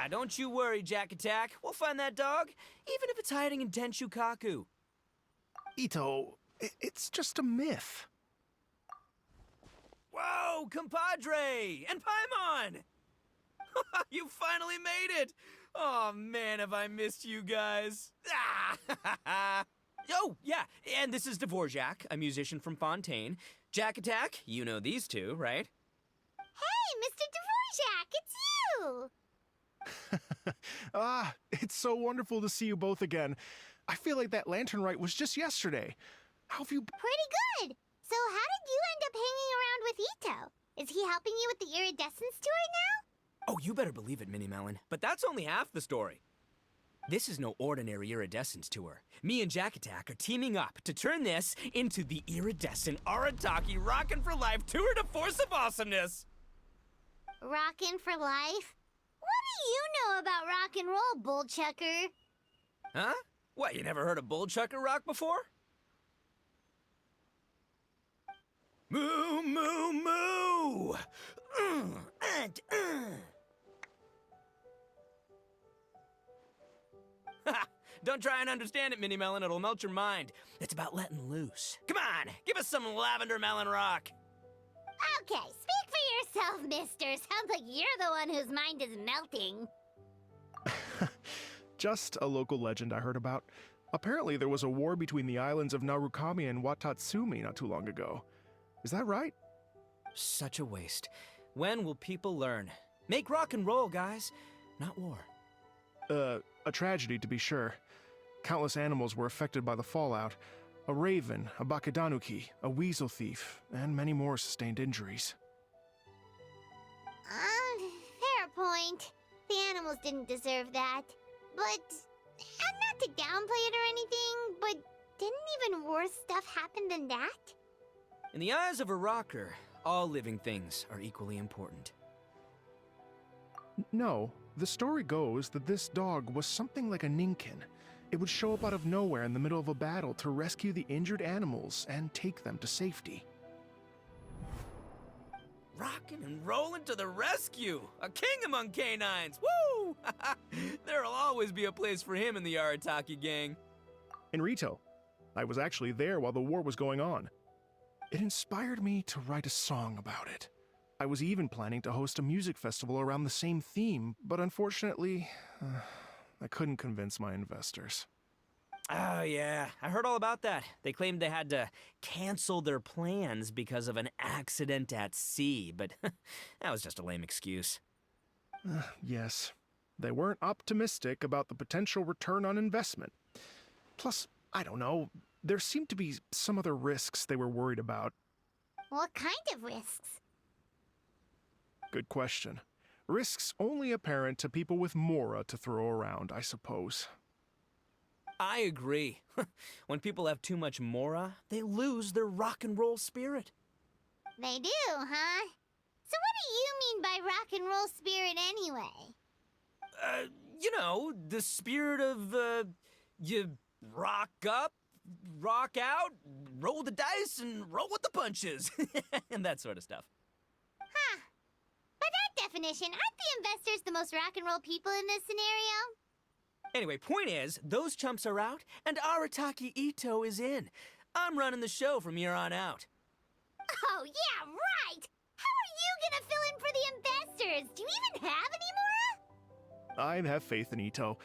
don't you worry, Jack Attack. We'll find that dog, even if it's hiding in Tenshukaku. Ito, it's just a myth. Whoa, compadre! And Paimon! You finally made it! Oh man, have I missed you guys. Oh, yeah, and this is Dvorak, a musician from Fontaine. Jack Attack, you know these two, right? Hey, Mr. Dvorak, it's you! It's so wonderful to see you both again. I feel like that lantern rite was just yesterday. How have you... Pretty good! So how did you end up hanging around with Ito? Is he helping you with the iridescence tour now? Oh, you better believe it, Minnie Melon. But that's only half the story. This is no ordinary iridescence tour. Me and Jack Attack are teaming up to turn this into the iridescent Arataki Rockin' for Life tour de force of awesomeness! Rockin' for life? What do you know about rock and roll, bullchucker? Huh? What, you never heard of bullchucker rock before? Moo, moo, moo! Don't try and understand it, Minnie Melon. It'll melt your mind. It's about letting loose. Come on, give us some lavender melon rock. Okay, speak for yourself, mister. Sounds like you're the one whose mind is melting. Just a local legend I heard about. Apparently there was a war between the islands of Narukami and Watatsumi not too long ago. Is that right? Such a waste. When will people learn? Make rock and roll, guys, not war. A tragedy to be sure. Countless animals were affected by the fallout. A raven, a bakedanuki, a weasel thief, and many more sustained injuries. Fair point. The animals didn't deserve that. But, and not to downplay it or anything, but didn't even worse stuff happen than that? In the eyes of a rocker, all living things are equally important. No, the story goes that this dog was something like a ninkin. It would show up out of nowhere in the middle of a battle to rescue the injured animals and take them to safety. Rockin' and rollin' to the rescue! A king among canines! Woo! There'll always be a place for him in the Arataki gang. In Rito, I was actually there while the war was going on. It inspired me to write a song about it. I was even planning to host a music festival around the same theme, but unfortunately, I couldn't convince my investors. Oh, yeah. I heard all about that. They claimed they had to cancel their plans because of an accident at sea, but that was just a lame excuse. Yes, they weren't optimistic about the potential return on investment. Plus, I don't know, there seemed to be some other risks they were worried about. What kind of risks? Good question. Risks only apparent to people with mora to throw around, I suppose. I agree. When people have too much mora, they lose their rock and roll spirit. They do, huh? So what do you mean by rock and roll spirit anyway? You know, the spirit of, you rock up, rock out, roll the dice, and roll with the punches. And that sort of stuff. Huh. By that definition, aren't the investors the most rock and roll people in this scenario? Anyway, point is, those chumps are out, and Arataki Ito is in. I'm running the show from here on out. Oh, yeah, right! How are you gonna fill in for the investors? Do you even have any mora? I have faith in Ito.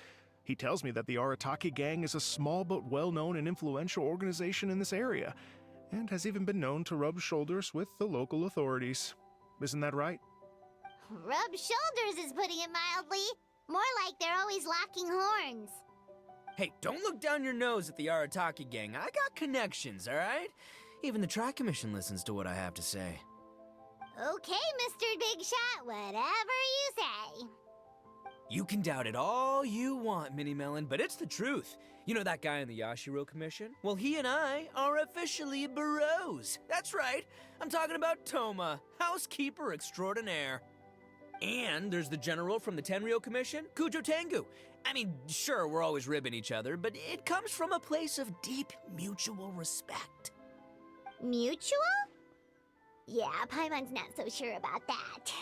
He tells me that the Arataki gang is a small but well-known and influential organization in this area, and has even been known to rub shoulders with the local authorities. Isn't that right? Rub shoulders is putting it mildly. More like they're always locking horns. Hey, don't look down your nose at the Arataki gang. I got connections, all right? Even the Tri-Commission listens to what I have to say. Okay, Mr. Big Shot, whatever you say. You can doubt it all you want, Minnie Melon, but it's the truth. You know that guy in the Yashiro Commission? Well, he and I are officially bros. That's right. I'm talking about Toma, housekeeper extraordinaire. And there's the general from the Tenryo Commission, Kujo Tengu. I mean, sure, we're always ribbing each other, but it comes from a place of deep mutual respect. Mutual? Yeah, Paimon's not so sure about that.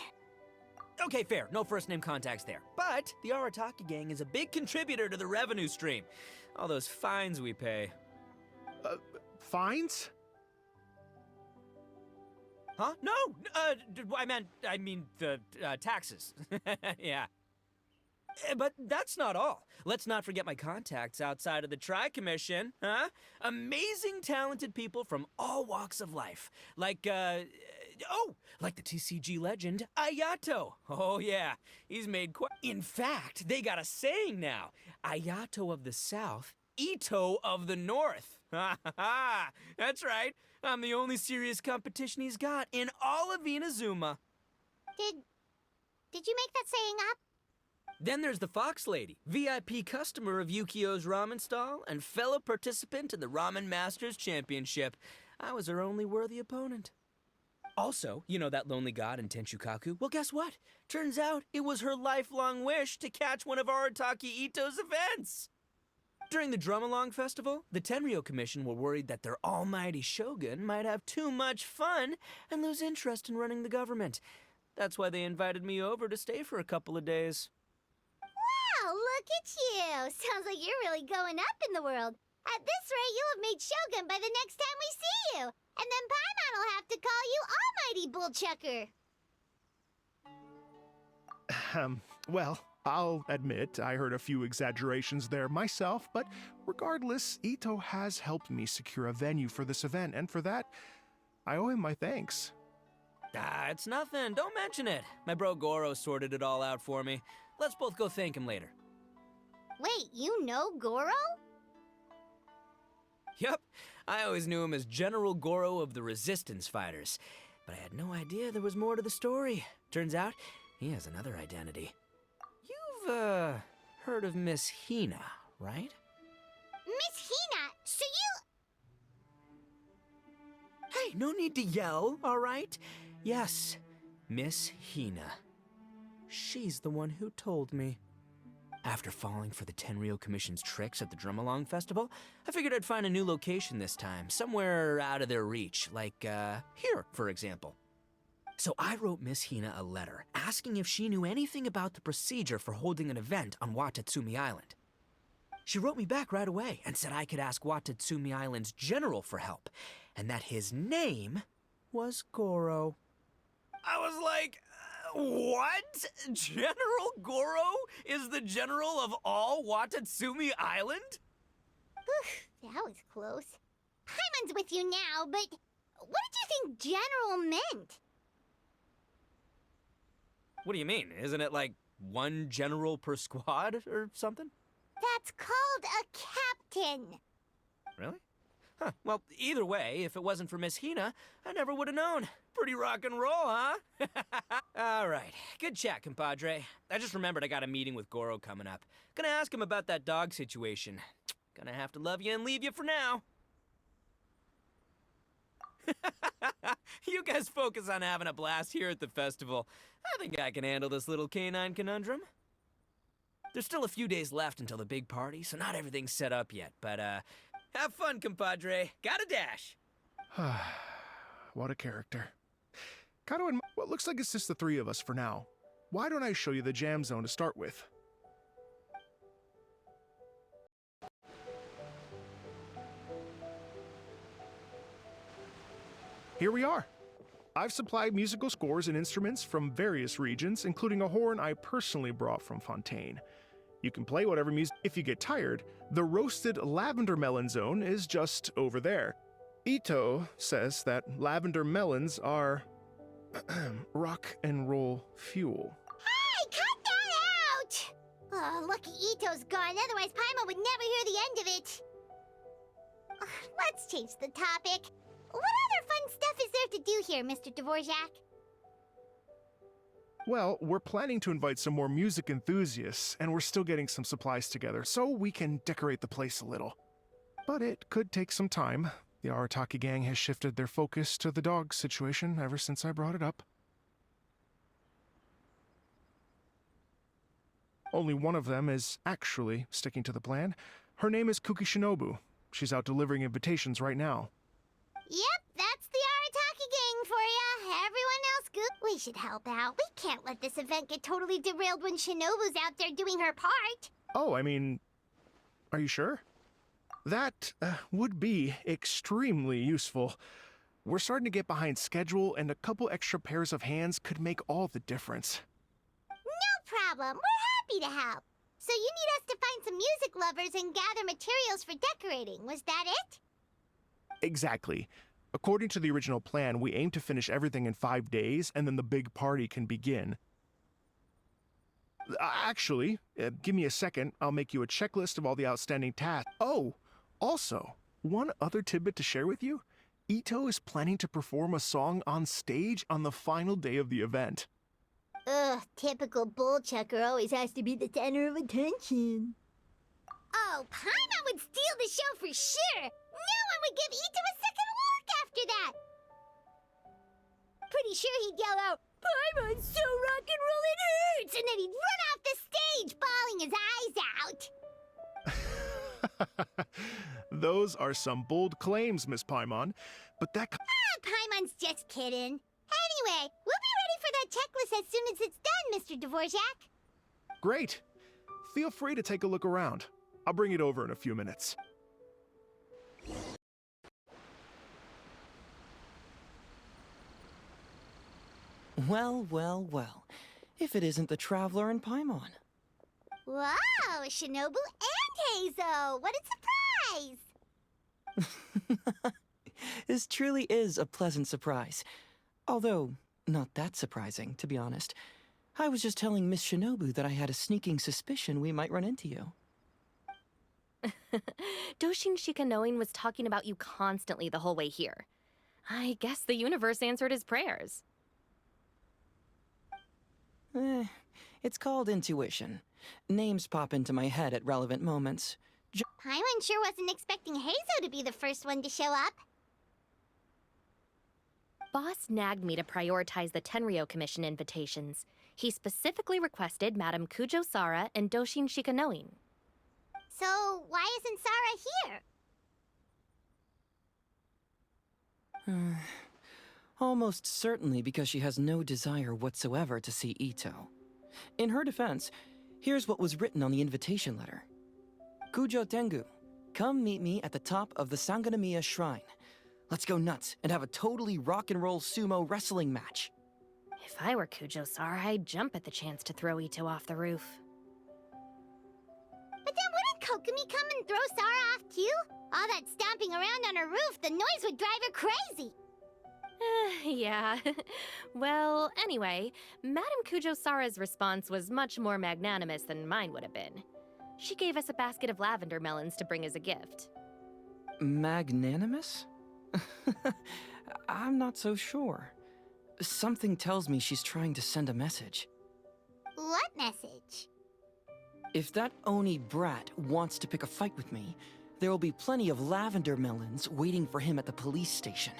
Okay, fair. No first-name contacts there. But the Arataki gang is a big contributor to the revenue stream. All those fines we pay. Fines? Huh? No! I mean the taxes. Yeah. But that's not all. Let's not forget my contacts outside of the Tri-Commission, huh? Amazing, talented people from all walks of life. Like the TCG legend, Ayato. Oh, yeah. He's made quite... In fact, they got a saying now. Ayato of the South, Ito of the North. Ha ha ha! That's right. I'm the only serious competition he's got in all of Inazuma. Did you make that saying up? Then there's the Fox Lady, VIP customer of Yukio's ramen stall and fellow participant in the Ramen Masters Championship. I was her only worthy opponent. Also, you know that lonely god in Tenshukaku? Well, guess what? Turns out it was her lifelong wish to catch one of Arataki Ito's events. During the Drum-Along Festival, the Tenryo Commission were worried that their almighty shogun might have too much fun and lose interest in running the government. That's why they invited me over to stay for a couple of days. Wow, look at you! Sounds like you're really going up in the world. At this rate, you'll have made Shogun by the next time we see you. And then Paimon will have to call you Almighty Bullchucker. Well, I'll admit I heard a few exaggerations there myself, but regardless, Ito has helped me secure a venue for this event, and for that, I owe him my thanks. It's nothing. Don't mention it. My bro Goro sorted it all out for me. Let's both go thank him later. Wait, you know Goro? Yep. I always knew him as General Goro of the Resistance Fighters. But I had no idea there was more to the story. Turns out, he has another identity. You've, heard of Miss Hina, right? Miss Hina, so you... Hey, no need to yell, all right? Yes, Miss Hina. She's the one who told me. After falling for the Tenryo Commission's tricks at the Drum-Along Festival, I figured I'd find a new location this time, somewhere out of their reach, like, here, for example. So I wrote Miss Hina a letter, asking if she knew anything about the procedure for holding an event on Watatsumi Island. She wrote me back right away and said I could ask Watatsumi Island's general for help, and that his name was Goro. I was like, what? General Goro is the general of all Watatsumi Island? That was close. Paimon's with you now, but what did you think general meant? What do you mean? Isn't it like one general per squad or something? That's called a captain. Really? Huh. Well, either way, if it wasn't for Miss Hina, I never would have known. Pretty rock and roll, huh? All right. Good chat, compadre. I just remembered I got a meeting with Goro coming up. Gonna ask him about that dog situation. Gonna have to love you and leave you for now. You guys focus on having a blast here at the festival. I think I can handle this little canine conundrum. There's still a few days left until the big party, so not everything's set up yet, but, have fun, compadre. Gotta dash. What a character. Well, looks like it's just the three of us for now. Why don't I show you the jam zone to start with? Here we are. I've supplied musical scores and instruments from various regions, including a horn I personally brought from Fontaine. You can play whatever music. If you get tired, the roasted lavender melon zone is just over there. Ito says that lavender melons are rock and roll fuel. Hey, cut that out! Oh, lucky Ito's gone, otherwise Paimon would never hear the end of it. Let's change the topic. What other fun stuff is there to do here, Mr. Dvorak? Well, we're planning to invite some more music enthusiasts, and we're still getting some supplies together, so we can decorate the place a little. But it could take some time. The Arataki gang has shifted their focus to the dog situation ever since I brought it up. Only one of them is actually sticking to the plan. Her name is Kuki Shinobu. She's out delivering invitations right now. Yep, that's the Arataki gang for ya. Everyone else good. We should help out. We can't let this event get totally derailed when Shinobu's out there doing her part. Oh, I mean, are you sure? That would be extremely useful. We're starting to get behind schedule, and a couple extra pairs of hands could make all the difference. No problem. We're happy to help. So you need us to find some music lovers and gather materials for decorating. Was that it? Exactly. According to the original plan, we aim to finish everything in 5 days, and then the big party can begin. Actually, give me a second. I'll make you a checklist of all the outstanding tasks. Oh, also, one other tidbit to share with you. Ito is planning to perform a song on stage on the final day of the event. Ugh, typical bullchucker always has to be the center of attention. Oh, Paimon would steal the show for sure! No one would give Ito a second look after that! Pretty sure he'd yell out, "Paimon's so rock and roll it hurts!" And then he'd run off the stage, bawling his eyes out. Those are some bold claims, Miss Paimon, but that... Paimon's just kidding. Anyway, we'll be ready for that checklist as soon as it's done, Mr. Dvorak. Great. Feel free to take a look around. I'll bring it over in a few minutes. Well, well, well. If it isn't the Traveler and Paimon. Wow, Shinobu and Heizo! What a surprise! This truly is a pleasant surprise. Although, not that surprising, to be honest. I was just telling Miss Shinobu that I had a sneaking suspicion we might run into you. Doshin Shikanoin was talking about you constantly the whole way here. I guess the universe answered his prayers. It's called intuition. Names pop into my head at relevant moments. Paimon sure wasn't expecting Heizo to be the first one to show up. Boss nagged me to prioritize the Tenryo Commission invitations. He specifically requested Madame Kujo Sara and Doshin Shikanoin. So, why isn't Sara here? Almost certainly because she has no desire whatsoever to see Ito. In her defense, here's what was written on the invitation letter. Kujo Tengu, come meet me at the top of the Sangonomiya Shrine. Let's go nuts and have a totally rock and roll sumo wrestling match. If I were Kujo Sara, I'd jump at the chance to throw Ito off the roof. But then wouldn't Kokumi come and throw Sara off too? All that stomping around on her roof, the noise would drive her crazy. Yeah. Well, anyway, Madame Kujo Sara's response was much more magnanimous than mine would have been. She gave us a basket of lavender melons to bring as a gift. Magnanimous? I'm not so sure. Something tells me she's trying to send a message. What message? If that Oni brat wants to pick a fight with me, there will be plenty of lavender melons waiting for him at the police station.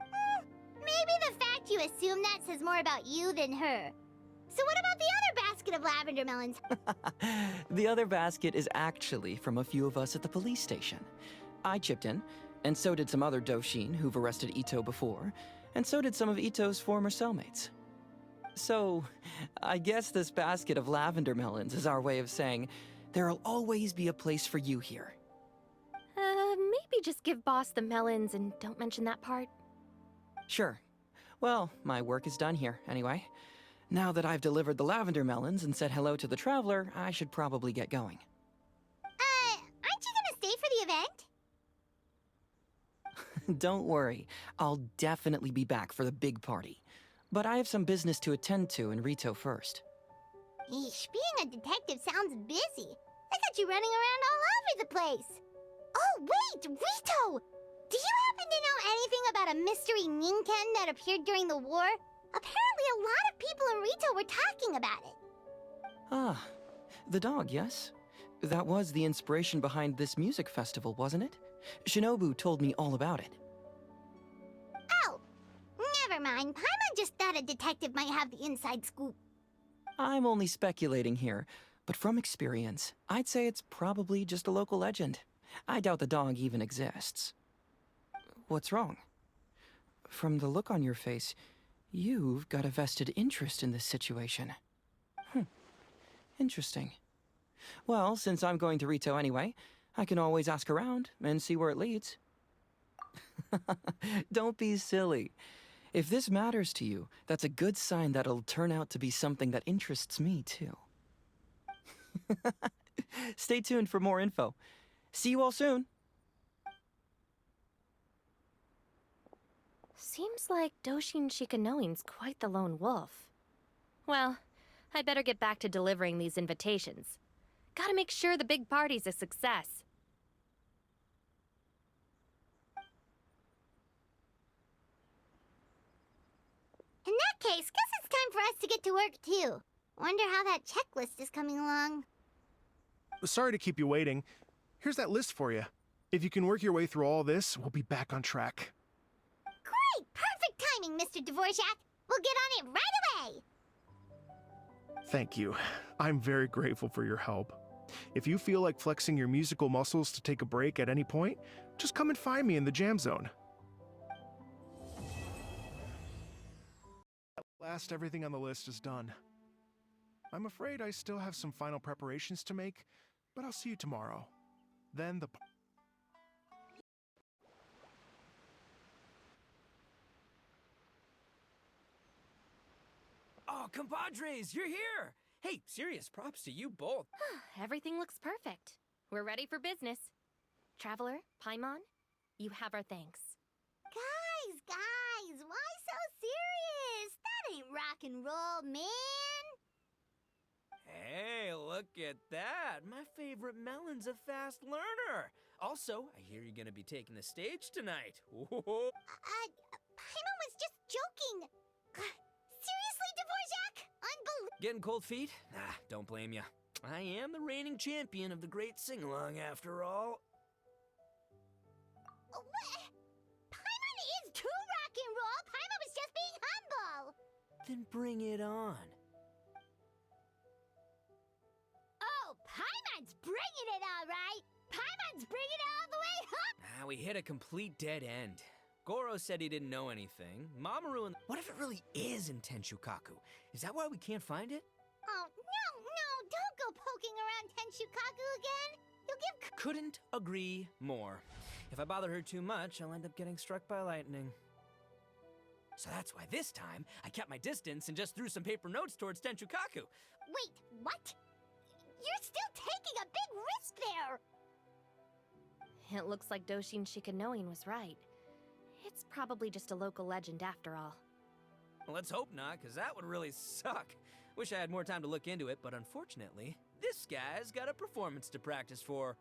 Maybe the fact you assume that says more about you than her. So what about the other basket of lavender melons? The other basket is actually from a few of us at the police station. I chipped in, and so did some other Doshin who've arrested Ito before, and so did some of Ito's former cellmates. So, I guess this basket of lavender melons is our way of saying, there'll always be a place for you here. Maybe just give Boss the melons and don't mention that part. Sure. Well, my work is done here, anyway. Now that I've delivered the lavender melons and said hello to the Traveler, I should probably get going. Aren't you gonna stay for the event? Don't worry, I'll definitely be back for the big party. But I have some business to attend to in Rito first. Eesh, being a detective sounds busy. I got you running around all over the place. Oh, wait, Rito! Do you happen to know anything about a mystery Ninken that appeared during the war? Apparently a lot of people in Rito were talking about it. Ah, the dog, yes? That was the inspiration behind this music festival, wasn't it? Shinobu told me all about it. Oh, never mind. Paimon just thought a detective might have the inside scoop. I'm only speculating here, but from experience, I'd say it's probably just a local legend. I doubt the dog even exists. What's wrong? From the look on your face, You've got a vested interest in this situation. Interesting. Well, since I'm going to Rito anyway, I can always ask around and see where it leads. Don't be silly. If this matters to you, that's a good sign that it'll turn out to be something that interests me, too. Stay tuned for more info. See you all soon. Seems like Doshin Shikanoin's quite the lone wolf. Well, I'd better get back to delivering these invitations. Gotta make sure the big party's a success. In that case, guess it's time for us to get to work, too. Wonder how that checklist is coming along. Sorry to keep you waiting. Here's that list for you. If you can work your way through all this, we'll be back on track. Great! Perfect timing, Mr. Dvorak! We'll get on it right away! Thank you. I'm very grateful for your help. If you feel like flexing your musical muscles to take a break at any point, just come and find me in the jam zone. At last, everything on the list is done. I'm afraid I still have some final preparations to make, but I'll see you tomorrow. Then the... Oh, compadres, you're here! Hey, serious props to you both. Everything looks perfect. We're ready for business. Traveler, Paimon, you have our thanks. Guys, why so serious? That ain't rock and roll, man! Hey, look at that. My favorite melon's a fast learner. Also, I hear you're gonna be taking the stage tonight. Whoa. Paimon was just joking. Seriously, Dvorak? Unbelievable. Getting cold feet? Don't blame ya. I am the reigning champion of the great sing-along after all. What? Paimon is too rock and roll. Paimon was just being humble. Then bring it on. Oh, Paimon's bringing it all right. Paimon's bringing it all the way up. We hit a complete dead end. Goro said he didn't know anything. Mamoru and... What if it really is in Tenshukaku? Is that why we can't find it? Oh, no, don't go poking around Tenshukaku again. You'll give... Couldn't agree more. If I bother her too much, I'll end up getting struck by lightning. So that's why this time, I kept my distance and just threw some paper notes towards Tenshukaku. Wait, what? You're still taking a big risk there. It looks like Doshin Shikanoin was right. It's probably just a local legend after all. Well, let's hope not, because that would really suck. Wish I had more time to look into it, but unfortunately, this guy's got a performance to practice for.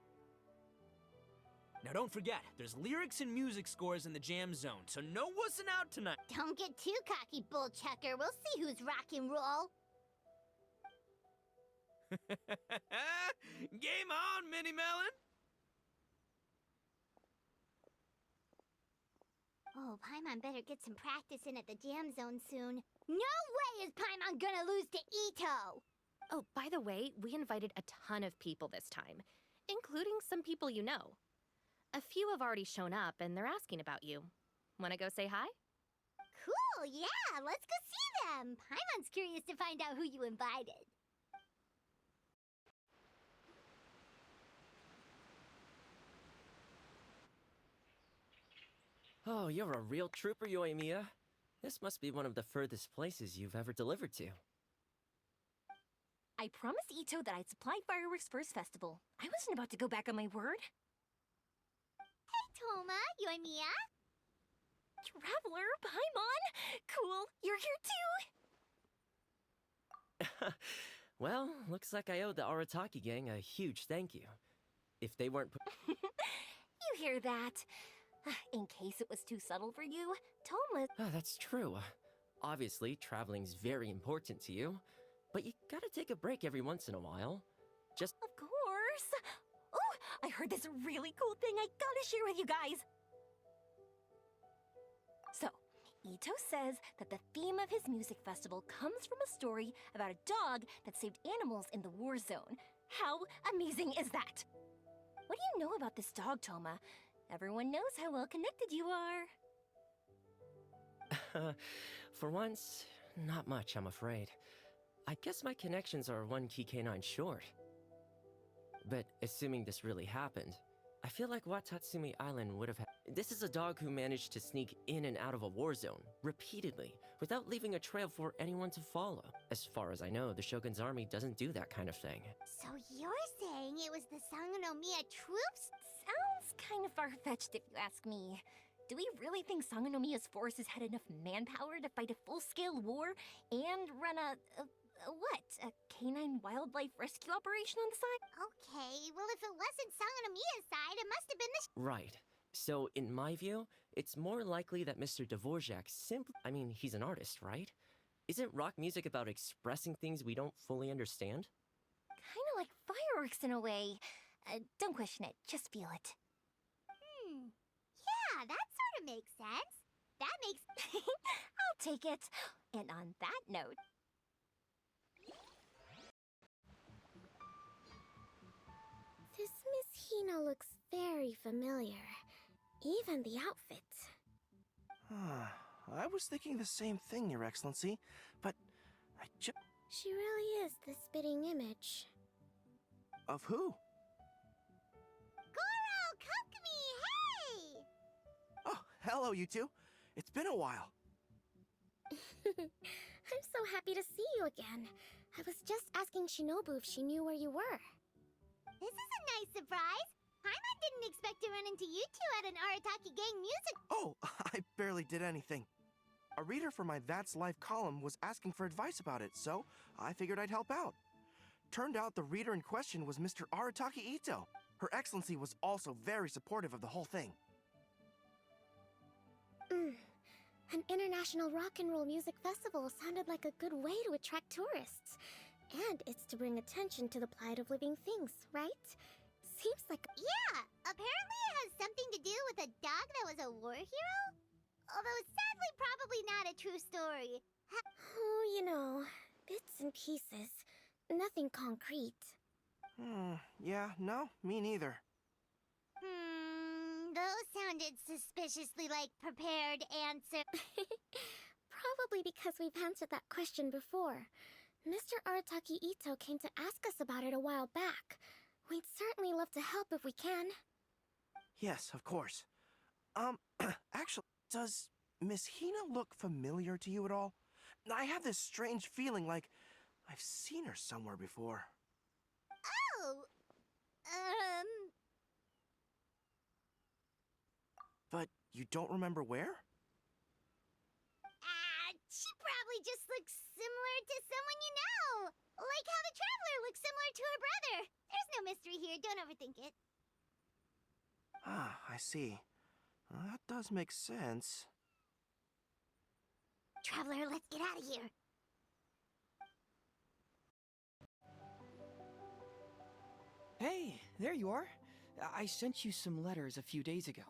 Now don't forget, there's lyrics and music scores in the jam zone, so no wussing out tonight. Don't get too cocky, bullchucker. We'll see who's rock and roll. Game on, Mini Melon! Oh, Paimon better get some practice in at the jam zone soon. No way is Paimon gonna lose to Ito! Oh, by the way, we invited a ton of people this time, including some people you know. A few have already shown up, and they're asking about you. Wanna go say hi? Cool, yeah, let's go see them. Paimon's curious to find out who you invited. Oh, you're a real trooper, Yoimiya. This must be one of the furthest places you've ever delivered to. I promised Ito that I'd supply fireworks for his festival. I wasn't about to go back on my word. Hey, Toma, Yoimiya. Traveler, Paimon! Cool, you're here too! Well, looks like I owe the Arataki gang a huge thank you. If they weren't... You hear that? In case it was too subtle for you, Toma... Oh, that's true. Obviously, traveling's very important to you. But you gotta take a break every once in a while. Just... Of course! Oh, I heard this really cool thing I gotta share with you guys! So, Ito says that the theme of his music festival comes from a story about a dog that saved animals in the war zone. How amazing is that? What do you know about this dog, Toma? Everyone knows how well connected you are. For once, not much, I'm afraid. I guess my connections are one key canine short. But assuming this really happened, I feel like Watatsumi Island would have had. This is a dog who managed to sneak in and out of a war zone, repeatedly, without leaving a trail for anyone to follow. As far as I know, the Shogun's army doesn't do that kind of thing. So you're saying it was the Sangonomiya troops? Sounds kind of far-fetched if you ask me. Do we really think Sangonomiya's forces had enough manpower to fight a full-scale war and run a canine wildlife rescue operation on the side? Okay, well if it wasn't Sangonomiya's side, it must have been the Right. So, in my view, it's more likely that Mr. Dvorak I mean, he's an artist, right? Isn't rock music about expressing things we don't fully understand? Kinda like fireworks in a way. Don't question it, just feel it. Yeah, that sort of makes sense. That makes... I'll take it. And on that note... This Miss Hina looks very familiar. Even the outfit. I was thinking the same thing, Your Excellency, but I just... She really is the spitting image. Of who? Goro, Kokumi, hey! Oh, hello, you two. It's been a while. I'm so happy to see you again. I was just asking Shinobu if she knew where you were. This is a nice surprise. Paimon didn't expect to run into you two at an Arataki gang music. Oh, I barely did anything. A reader for my That's Life column was asking for advice about it, so I figured I'd help out. Turned out the reader in question was Mr. Arataki Ito. Her Excellency was also very supportive of the whole thing. An international rock and roll music festival sounded like a good way to attract tourists. And it's to bring attention to the plight of living things, right? Seems like... Yeah, apparently it has something to do with a dog that was a war hero? Although sadly probably not a true story. Oh, you know, bits and pieces. Nothing concrete. Yeah, no, me neither. Those sounded suspiciously like prepared answer. Probably because we've answered that question before. Mr. Arataki Ito came to ask us about it a while back. We'd certainly love to help if we can. Yes, of course. Actually, does Miss Hina look familiar to you at all? I have this strange feeling like I've seen her somewhere before. Oh! But you don't remember where? She probably just looks similar to someone you know. Like how the Traveler looks similar to her brother. There's no mystery here, don't overthink it. Ah, I see. Well, that does make sense. Traveler, let's get out of here. Hey, there you are. I sent you some letters a few days ago.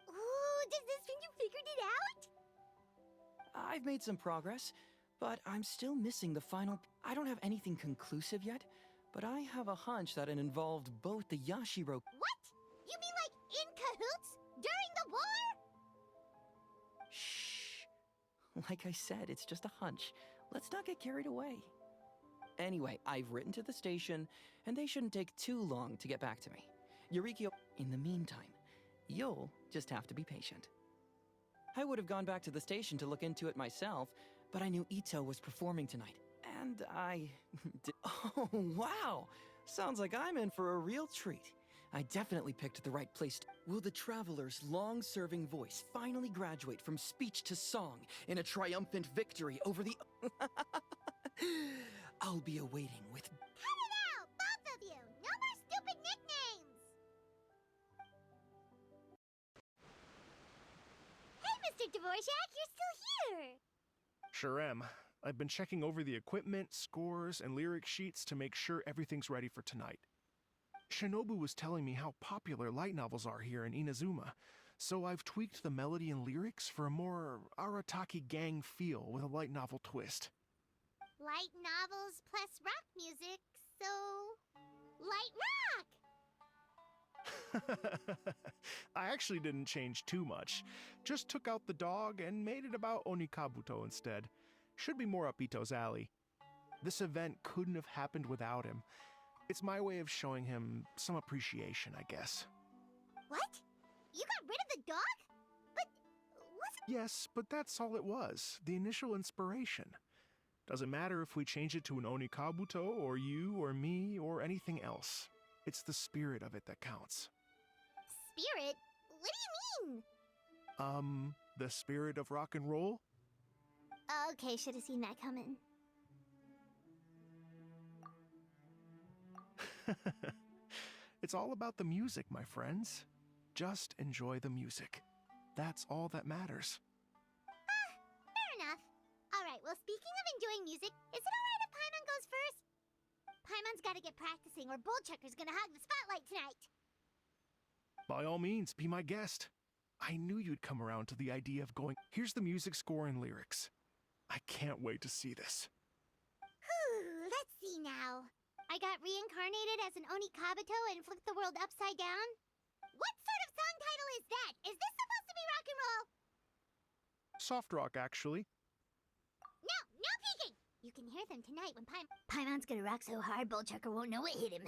Ooh, does this mean you figured it out? I've made some progress, but I'm still missing the final... I don't have anything conclusive yet, but I have a hunch that it involved both the Yashiro... What? You mean like in cahoots? During the war? Shh. Like I said, it's just a hunch. Let's not get carried away. Anyway, I've written to the station, and they shouldn't take too long to get back to me. Yurikyo... In the meantime, you'll just have to be patient. I would have gone back to the station to look into it myself, but I knew Ito was performing tonight, and I... Oh, wow! Sounds like I'm in for a real treat. I definitely picked the right place. Will the Traveler's long-serving voice finally graduate from speech to song in a triumphant victory over the... I'll be awaiting with... Cut it out, both of you! No more stupid nicknames! Hey, Mr. Dvorak, you're still here! Sure am. I've been checking over the equipment, scores, and lyric sheets to make sure everything's ready for tonight. Shinobu was telling me how popular light novels are here in Inazuma, so I've tweaked the melody and lyrics for a more Arataki gang feel with a light novel twist. Light novels plus rock music, so... Light rock! I actually didn't change too much. Just took out the dog and made it about Onikabuto instead. Should be more up Ito's alley. This event couldn't have happened without him. It's my way of showing him some appreciation, I guess. What? You got rid of the dog? But wasn't... Yes, but that's all it was. The initial inspiration. Doesn't matter if we change it to an Onikabuto, or you, or me, or anything else. It's the spirit of it that counts. Spirit? What do you mean? The spirit of rock and roll? Okay, should have seen that coming. It's all about the music, my friends. Just enjoy the music. That's all that matters. Fair enough. Alright, well, speaking of enjoying music, is it alright if Paimon goes first? Paimon's gotta get practicing, or Bullchucker's gonna hog the spotlight tonight. By all means, be my guest. I knew you'd come around to the idea of going. Here's the music score and lyrics. I can't wait to see this. Whew, let's see now. I got reincarnated as an Onikabuto and flipped the world upside down? What sort of song title is that? Is this supposed to be rock and roll? Soft rock, actually. No, no peeking! You can hear them tonight when Paimon's gonna rock so hard, Bullchucker won't know what hit him.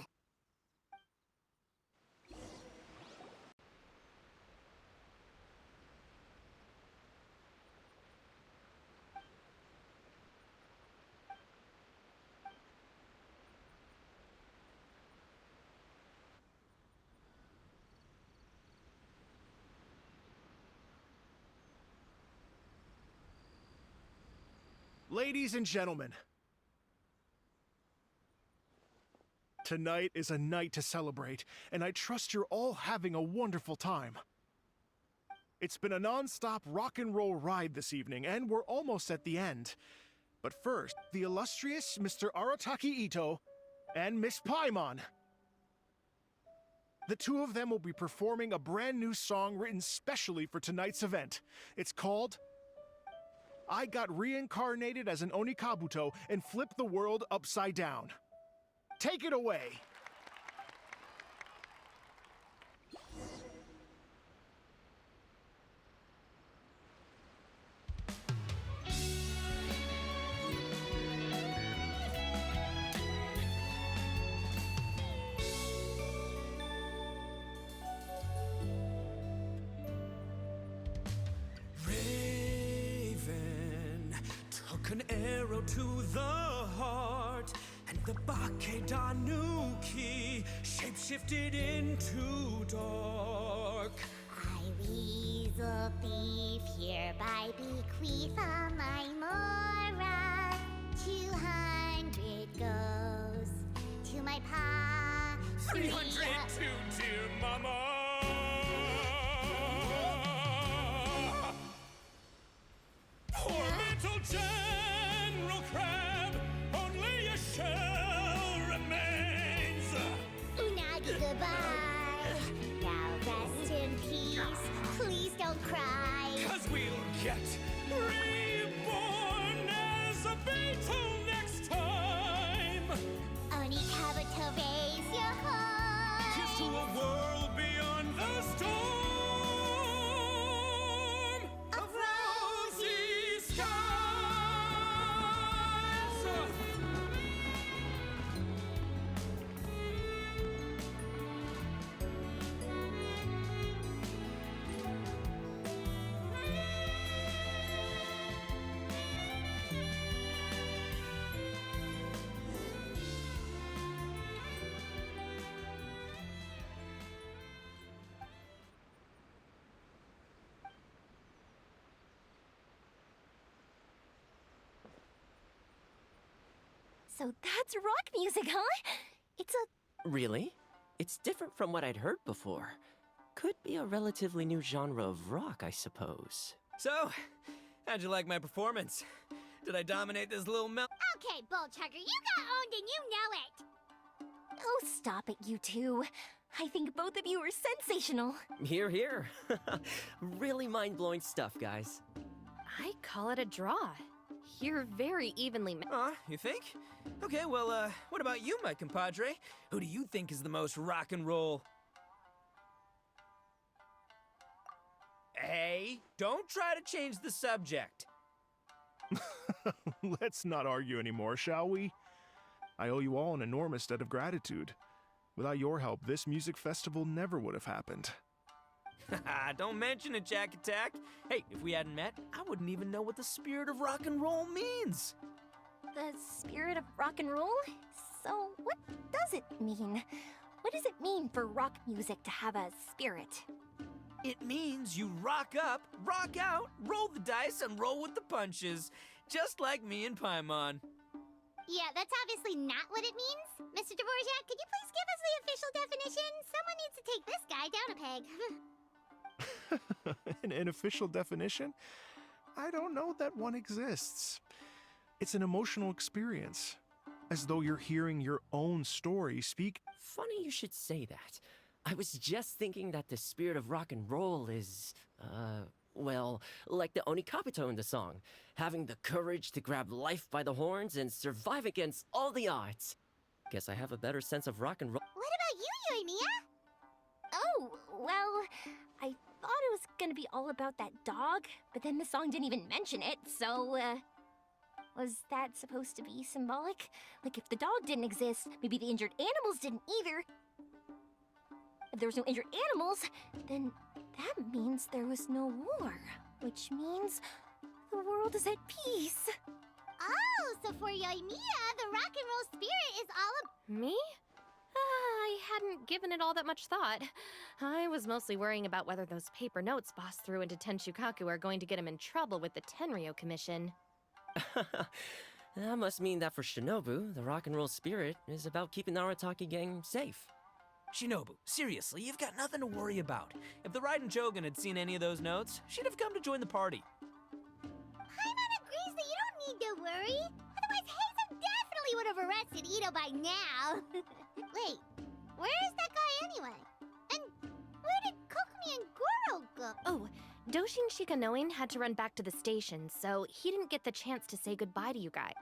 Ladies and gentlemen, tonight is a night to celebrate, and I trust you're all having a wonderful time. It's been a non-stop rock and roll ride this evening, and we're almost at the end. But first, the illustrious Mr. Arataki Ito and Miss Paimon. The two of them will be performing a brand new song written specially for tonight's event. It's called I Got Reincarnated as an Onikabuto and Flipped the World Upside Down. Take it away! An arrow to the heart, and the Bakedanuki shapeshifted into dark. I, weasel thief, hereby bequeath all my mora. 200 goes to my pa. 300 to dear mama. Poor little General Crab, only a shell remains. Unagi, goodbye. Now rest in peace. Please don't cry. 'Cause we'll get reborn as a beetle next time. Onikabuto, raise your heart. Here's to a world beyond the storm of rosy skies. So that's rock music, huh? It's a... Really? It's different from what I'd heard before. Could be a relatively new genre of rock, I suppose. So, how'd you like my performance? Did I dominate this little Okay, Bullchucker, you got owned and you know it. Oh, stop it, you two. I think both of you are sensational. Here, here. Really mind-blowing stuff, guys. I call it a draw. You're very evenly You think? Okay, well, what about you, my compadre? Who do you think is the most rock and roll? Hey, don't try to change the subject. Let's not argue anymore, shall we? I owe you all an enormous debt of gratitude. Without your help, this music festival never would have happened. Don't mention it, Jack Attack. Hey, if we hadn't met, I wouldn't even know what the spirit of rock and roll means. The spirit of rock and roll? So, what does it mean? What does it mean for rock music to have a spirit? It means you rock up, rock out, roll the dice, and roll with the punches. Just like me and Paimon. Yeah, that's obviously not what it means. Mr. Dvorak, could you please give us the official definition? Someone needs to take this guy down a peg. An official definition? I don't know that one exists. It's an emotional experience, as though you're hearing your own story speak. Funny you should say that. I was just thinking that the spirit of rock and roll is, well, like the Onikapito in the song, having the courage to grab life by the horns and survive against all the odds. Guess I have a better sense of rock and roll. What about you, Yoimiya? Oh, well, I thought it was gonna be all about that dog, but then the song didn't even mention it, so, was that supposed to be symbolic? Like, if the dog didn't exist, maybe the injured animals didn't either. If there was no injured animals, then that means there was no war, which means the world is at peace. Oh, so for Yoimiya, the rock and roll spirit is all Me? I hadn't given it all that much thought. I was mostly worrying about whether those paper notes Boss threw into Tenshukaku are going to get him in trouble with the Tenryo Commission. That must mean that for Shinobu, the rock and roll spirit is about keeping the Arataki gang safe. Shinobu, seriously, you've got nothing to worry about. If the Raiden Shogun had seen any of those notes, she'd have come to join the party. Paimon agrees that you don't need to worry. Otherwise, Heizo definitely would have arrested Ito by now. Wait, where is that guy anyway? And where did Kokumi and Goro go? Oh, Doshin Shikanoin had to run back to the station, so he didn't get the chance to say goodbye to you guys.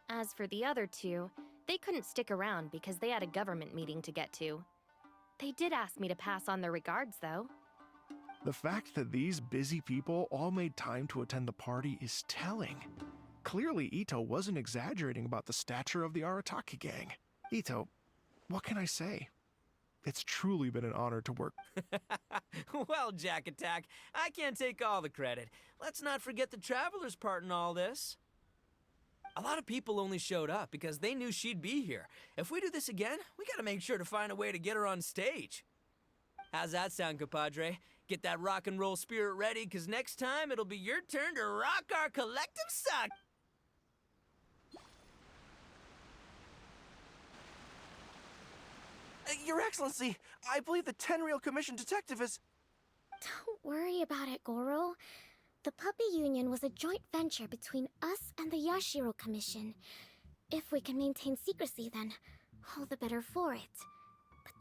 As for the other two, they couldn't stick around because they had a government meeting to get to. They did ask me to pass on their regards, though. The fact that these busy people all made time to attend the party is telling. Clearly, Ito wasn't exaggerating about the stature of the Arataki gang. Ito, what can I say? It's truly been an honor to work. Well, Jack Attack, I can't take all the credit. Let's not forget the Traveler's part in all this. A lot of people only showed up because they knew she'd be here. If we do this again, we gotta make sure to find a way to get her on stage. How's that sound, compadre? Get that rock and roll spirit ready, because next time it'll be your turn to rock our collective sock. Your Excellency, I believe the Tenryo Commission detective is... Don't worry about it, Goro. The Puppy Union was a joint venture between us and the Yashiro Commission. If we can maintain secrecy, then all the better for it.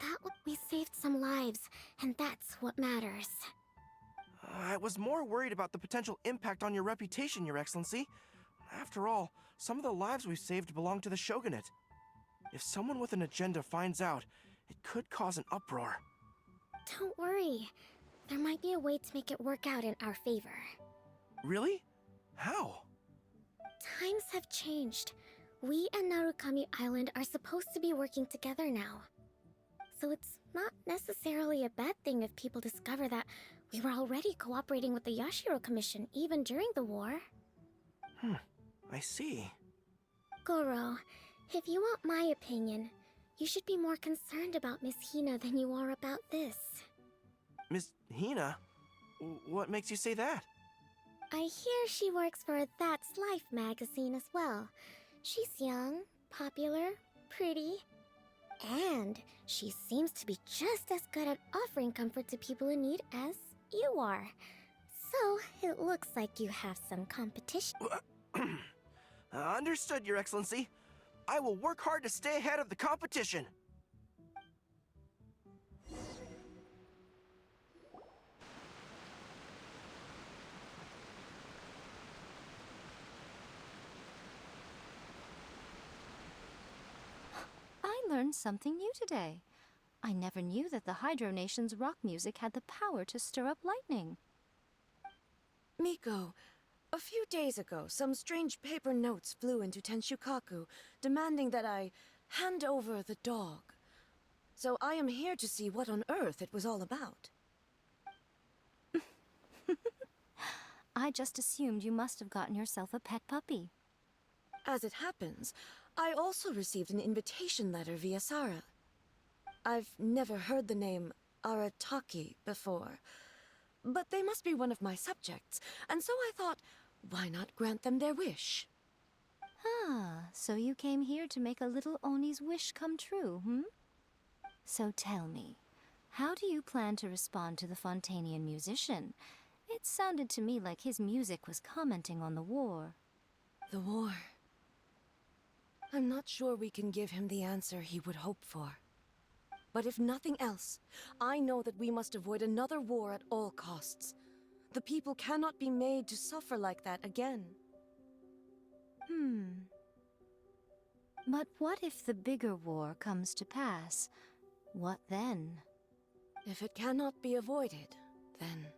But we saved some lives, and that's what matters. I was more worried about the potential impact on your reputation, Your Excellency. After all, some of the lives we've saved belong to the Shogunate. If someone with an agenda finds out, it could cause an uproar. Don't worry. There might be a way to make it work out in our favor. Really? How? Times have changed. We and Narukami Island are supposed to be working together now. So it's not necessarily a bad thing if people discover that we were already cooperating with the Yashiro Commission even during the war. I see. Goro, if you want my opinion, you should be more concerned about Miss Hina than you are about this. Miss Hina? What makes you say that? I hear she works for That's Life magazine as well. She's young, popular, pretty, and she seems to be just as good at offering comfort to people in need as you are. So, it looks like you have some competition. Understood, Your Excellency. I will work hard to stay ahead of the competition. I learned something new today. I never knew that the Hydro Nation's rock music had the power to stir up lightning. Miko, a few days ago, some strange paper notes flew into Tenshukaku, demanding that I hand over the dog. So I am here to see what on earth it was all about. I just assumed you must have gotten yourself a pet puppy. As it happens, I also received an invitation letter via Sarah. I've never heard the name Arataki before, but they must be one of my subjects, and so I thought, why not grant them their wish? Ah, so you came here to make a little Oni's wish come true, hmm? So tell me, how do you plan to respond to the Fontanian musician? It sounded to me like his music was commenting on the war. The war. I'm not sure we can give him the answer he would hope for. But if nothing else, I know that we must avoid another war at all costs. The people cannot be made to suffer like that again. But what if the bigger war comes to pass? What then? If it cannot be avoided, then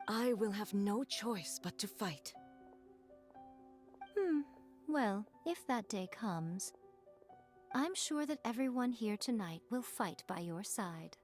I will have no choice but to fight. Well, if that day comes, I'm sure that everyone here tonight will fight by your side.